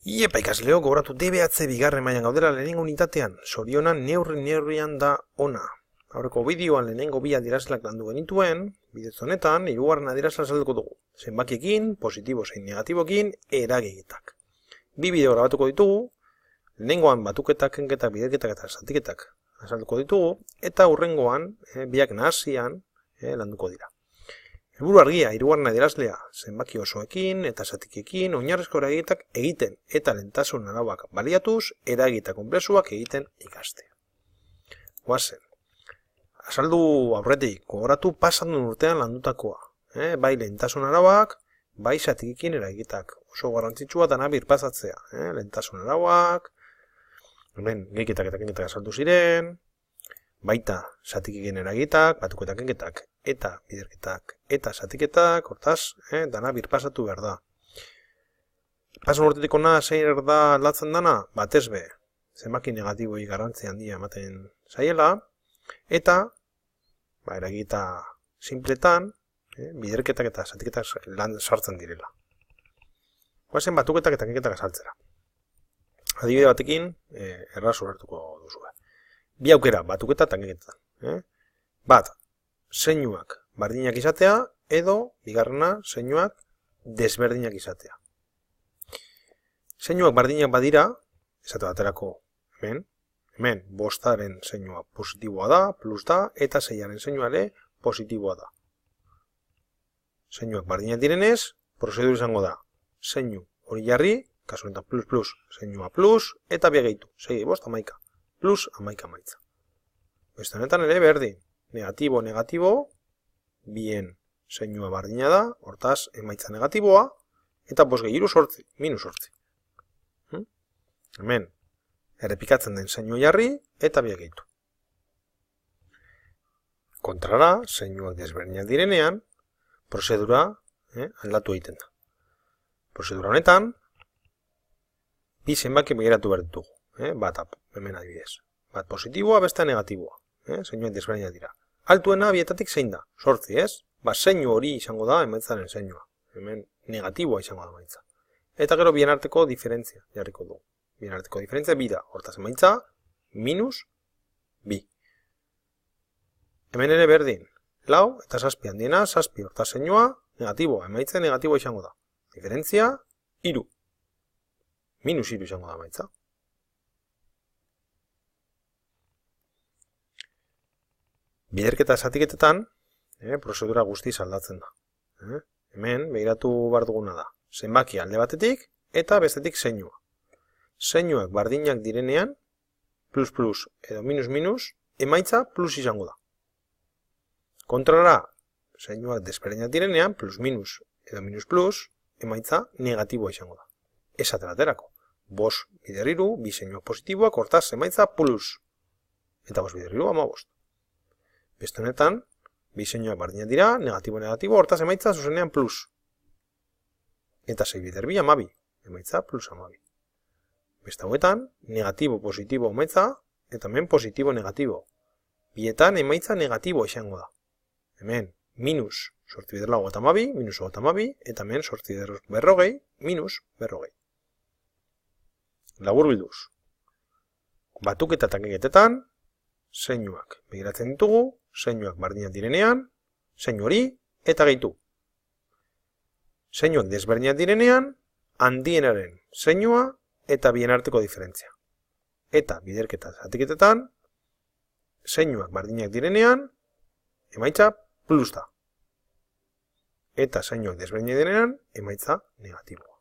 Iepa ikasleo, gogoratu DBH bigarren mailan gaudela lehenengo unitatean, sorionan neurrian da ona. Aurreko bideoan lehenengo bi adierazleak landu genituen, bidez honetan, hirugarren adierazle azalduko dugu. Zenbakiekin, positibo zein negatiboekin, eragiletak. Bi bideo grabatuko ditugu, lehenengoan batuketak, kenketak, biderketak eta zatiketak azalduko ditugu, eta hurrengoan, biak nahasian, landuko dira. Helburu argia, hirugarren adierazlea, zenbaki osoekin eta zatikiekin oinarrizko eragiletak egiten eta lehentasun arauak baliatuz eragile konplexuak egiten ikastea. Goazen. Azaldu aurretik, gogoratu pasatun urtean landutakoa. Bai lehentasun arauak, bai zatikiekin eragiletak. Oso garrantzitsua dana birpasatzea. Lehentasun arauak, hemen gehiketak eta kenketak azaldu ziren, baita zatikiekin eragiletak, batuketak, kenketak, eta biderketak, eta zatiketak, hortaz, dana birpasatu behar da. Pasan urtetik ona zein da aldatzen dana, batez be, zenbaki negatiboi garrantzi handia ematen zaiela, eta, eragileta simpletan, biderketak eta zatiketak lan sartzen direla. Goazen batuketak eta kenketak azaltzera. Adibide batekin, erraz ulertuko duzu. Bi aukera, batuketa eta kenketan. Bat, zeinuak berdinak izatea, edo, bigarrena, zeinuak desberdinak izatea. Zeinuak berdinak badira, esate baterako, hemen, bostaren zeinua positiboa da, plus da, eta 6aren zeinua ere positiboa da. Zeinuak berdinak direnez, prozedur izango da, zeinu hori jarri, kasu honetan plus, zeinua plus, eta bi gehitu, 6, 5, 11, plus 11 emaitza. Beste honetan ere berdin. Negatibo, bien zeinua berdina da, hortaz emaitza negatiboa, eta 5 gehiru 8, minus 8. Hemen, errepikatzen den zeinu jarri, eta bi gehitu. Kontrara, zeinuak desberdinak direnean, prozedura aldatu egiten da. Prozedura honetan, bi zenbaki begiratu behar ditugu. Bat hemen adibidez. Bat positiboa, beste negatiboa. Zeinuak desberdinak dira. Altuena bietatik zein da? 8, ez? Zeinu hori izango da emaitzaren zeinua. Hemen negatiboa izango da emaitza. Eta gero bien arteko diferentzia jarriko dugu. Bien arteko diferentzia bi da. Hortaz emaitza minus bi. Hemen ere berdin. 4 eta 7 handiena, 7 hortaz zeinua negatiboa. Emaitza negatiboa izango da. Diferentzia 3. Minus 3 izango da emaitza. Biderketa zatiketetan, prozedura guztiz aldatzen da. Hemen, begiratu behar duguna da. Zenbaki alde batetik eta bestetik zeinua. Zeinuak berdinak direnean, plus edo minus, emaitza plus izango da. Kontrara, zeinuak desberdinak direnean, plus edo minus, emaitza negatiboa izango da. Esate baterako. 5 bider 3, bi zeinuak positiboak, hortaz emaitza plus. Eta 5 bider 3, 15. Beste honetan, bi zeinuak berdinak dira, negatibo, hortaz emaitza zuzenean plus. Eta 6 bider 2, 12, emaitza plus 12. Beste hauetan, negatibo, positibo emaitza, eta hemen positibo, negatibo. Bietan emaitza negatibo izango da. Hemen, minus, 8 bider 12, minus 12, eta hemen 8 bider 40, minus 40. Labur bilduz. Batuketa eta kenketetan, zeinuak begiratzen ditugu, zeinuak berdinak direnean, zeinu hori eta gehitu. Zeinuak desberdinak direnean, handienaren zeinua eta bien arteko diferentzia. Eta biderketa zatiketetan, zeinuak berdinak direnean, emaitza plus da. Eta zeinuak desberdinak direnean, emaitza negatibo.